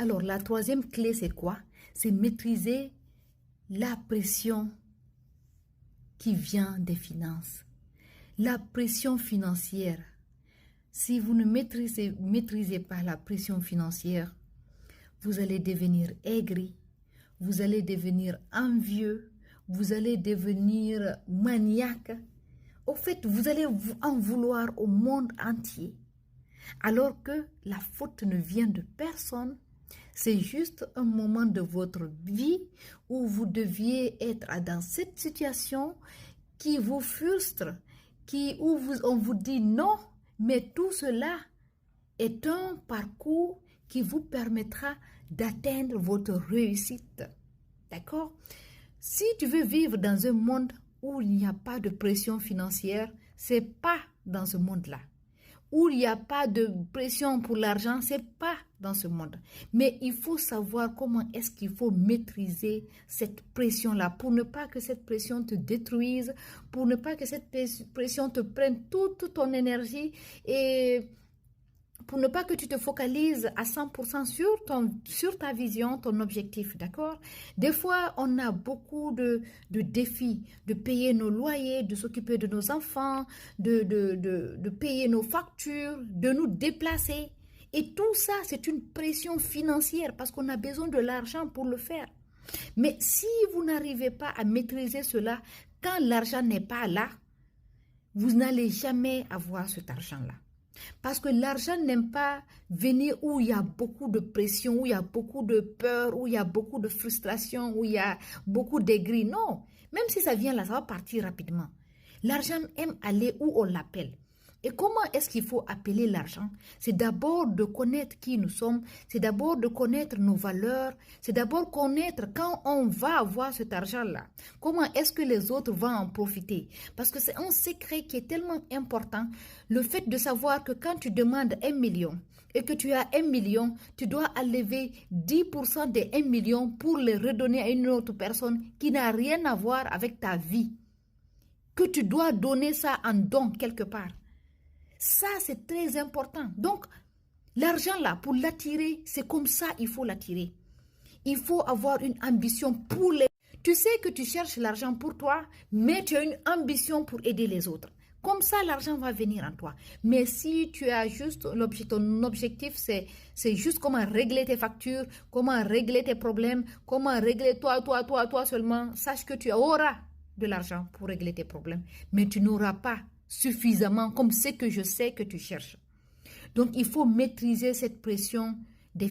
Alors, la troisième clé, c'est quoi? C'est maîtriser la pression qui vient des finances. La pression financière. Si vous ne maîtrisez pas la pression financière, vous allez devenir aigri, vous allez devenir envieux, vous allez devenir maniaque. Au fait, vous allez en vouloir au monde entier. Alors que la faute ne vient de personne, c'est juste un moment de votre vie où vous deviez être dans cette situation qui vous frustre, on vous dit non, mais tout cela est un parcours qui vous permettra d'atteindre votre réussite. D'accord? Si tu veux vivre dans un monde où il n'y a pas de pression financière, c'est pas dans ce monde-là. Où il n'y a pas de pression pour l'argent, c'est pas dans ce monde. Mais il faut savoir comment est-ce qu'il faut maîtriser cette pression-là pour ne pas que cette pression te détruise, pour ne pas que cette pression te prenne toute ton énergie et pour ne pas que tu te focalises à 100% sur ta vision, ton objectif, d'accord? Des fois, on a beaucoup de défis, de payer nos loyers, de s'occuper de nos enfants, de payer nos factures, de nous déplacer. Et tout ça, c'est une pression financière parce qu'on a besoin de l'argent pour le faire. Mais si vous n'arrivez pas à maîtriser cela, quand l'argent n'est pas là, vous n'allez jamais avoir cet argent-là. Parce que l'argent n'aime pas venir où il y a beaucoup de pression, où il y a beaucoup de peur, où il y a beaucoup de frustration, où il y a beaucoup d'aigris. Non, même si ça vient là, ça va partir rapidement. L'argent aime aller où on l'appelle. Et comment est-ce qu'il faut appeler l'argent? C'est d'abord de connaître qui nous sommes, c'est d'abord de connaître nos valeurs, c'est d'abord connaître quand on va avoir cet argent-là. Comment est-ce que les autres vont en profiter? Parce que c'est un secret qui est tellement important, le fait de savoir que quand tu demandes 1 million et que tu as 1 million, tu dois enlever 10% des 1 million pour les redonner à une autre personne qui n'a rien à voir avec ta vie. Que tu dois donner ça en don quelque part. Ça, c'est très important. Donc, l'argent là, pour l'attirer, c'est comme ça il faut l'attirer. Il faut avoir une ambition pour les... Tu sais que tu cherches l'argent pour toi, mais tu as une ambition pour aider les autres. Comme ça, l'argent va venir en toi. Mais si tu as juste ton objectif, c'est juste comment régler tes factures, comment régler tes problèmes, comment régler toi seulement, sache que tu auras de l'argent pour régler tes problèmes, mais tu n'auras pas suffisamment comme ce que je sais que tu cherches. Donc, il faut maîtriser cette pression